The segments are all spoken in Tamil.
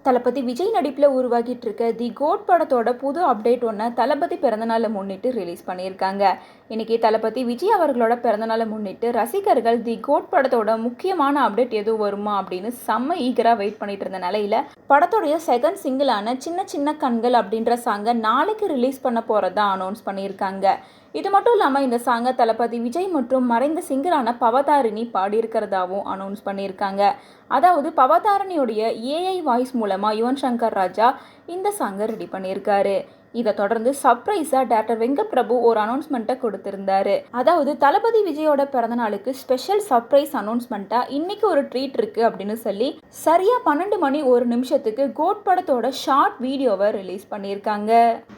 தளபதி விஜய் நடிப்பில் உருவாகிட்டு இருக்க தி கோட் படத்தோட புது அப்டேட் ஒன்று தளபதி பிறந்தநாளை முன்னிட்டு ரிலீஸ் பண்ணியிருக்காங்க. இன்னைக்கு தளபதி விஜய் அவர்களோட பிறந்தநாளை முன்னிட்டு ரசிகர்கள் தி கோட் படத்தோட முக்கியமான அப்டேட் எதுவும் வருமா அப்படின்னு செம்ம ஈகராக வெயிட் பண்ணிட்டு இருந்த நிலையில படத்தோடைய செகண்ட் சிங்கிளான சின்ன சின்ன கண்கள் அப்படின்ற சாங்கை நாளைக்கு ரிலீஸ் பண்ண போறதா அனௌன்ஸ் பண்ணியிருக்காங்க. இது மட்டும் இல்லாமல் இந்த சாங்கை தளபதி விஜய் மற்றும் மறைந்த சிங்கரான பவதாரிணி பாடியிருக்கிறதாவும் அனௌன்ஸ் பண்ணியிருக்காங்க. அதாவது பவதாரணியுடைய ஏஐ வாய்ஸ் மூலமாக யுவன் சங்கர் ராஜா இந்த சாங்கை ரெடி பண்ணியிருக்காரு. இதை தொடர்ந்து சர்ப்ரைஸாக டாக்டர் வெங்கட் பிரபு ஒரு அனௌன்ஸ்மெண்ட்டை கொடுத்திருந்தாரு. அதாவது தளபதி விஜயோட பிறந்தநாளுக்கு ஸ்பெஷல் சர்ப்ரைஸ் அனௌன்ஸ்மெண்ட்டாக இன்னைக்கு ஒரு ட்ரீட் இருக்கு அப்படின்னு சொல்லி சரியா 12 மணி 1 நிமிஷத்துக்கு கோட் படத்தோட ஷார்ட் வீடியோவை ரிலீஸ் பண்ணியிருக்காங்க.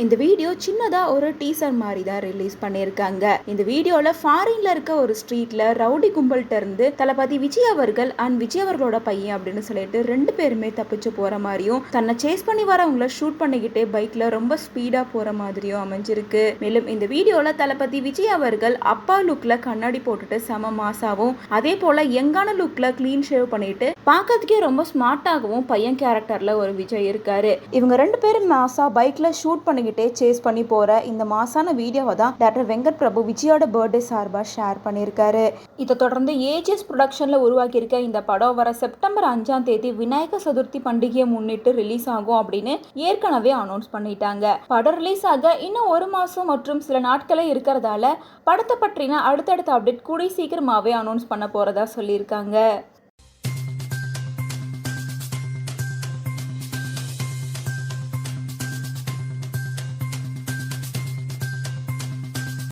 இந்த வீடியோ சின்னதாக ஒரு டீசர் மாதிரி தான் ரிலீஸ் பண்ணியிருக்காங்க. இந்த வீடியோவில் ஃபாரின்ல இருக்க ஒரு ஸ்ட்ரீட்ல ரவுடி கும்பல்கிட்ட இருந்து தளபதி விஜய் அவர்கள் அண்ட் விஜய் அவர்களோட பையன் அப்படின்னு சொல்லிட்டு 2 பேருமே தப்பிச்சு போற மாதிரியும் தன்னை சேஸ் பண்ணி வரவங்களை ஷூட் பண்ணிக்கிட்டே பைக்ல ரொம்ப ஸ்பீடா போற மாதிரியும் அமைஞ்சிருக்கு. மேலும் இந்த வீடியோல தளபதி விஜய் அவர்கள் அப்பா லுக்ல கண்ணாடி போட்டுட்டு செம மாசாவும் அதே போல யங்கான லுக்ல கிளீன் ஷேவ் பண்ணிட்டு பார்க்கறதுக்கே ரொம்ப ஸ்மார்ட்டாகவும் பையன் கேரக்டர்ல ஒரு விஜய் இருக்காரு. இவங்க 2 பேரும் மாசா பைக்ல ஷூட் பண்ணிக்கிட்டே சேஸ் பண்ணி போற இந்த மாசான வீடியோவை தான் டாக்டர் வெங்கட் பிரபு விஜயோட பர்த்டே சார்பா ஷேர் பண்ணியிருக்காரு. இதை தொடர்ந்து ஏஜிஎஸ் ப்ரொடக்ஷன்ல உருவாக்கி இருக்க இந்த படம் வர செப்டம்பர் 5ஆம் தேதி விநாயக சதுர்த்தி பண்டிகையை முன்னிட்டு ரிலீஸ் ஆகும் அப்படின்னு ஏற்கனவே அனௌன்ஸ் பண்ணிட்டாங்க. படம் ரிலீஸ் ஆக இன்னும் 1 மாசம் மற்றும் சில நாட்களே இருக்கிறதால படத்தை பற்றின அடுத்தடுத்த அப்டேட் கூடிய சீக்கிரமாவே அனௌன்ஸ் பண்ண போறதா சொல்லியிருக்காங்க.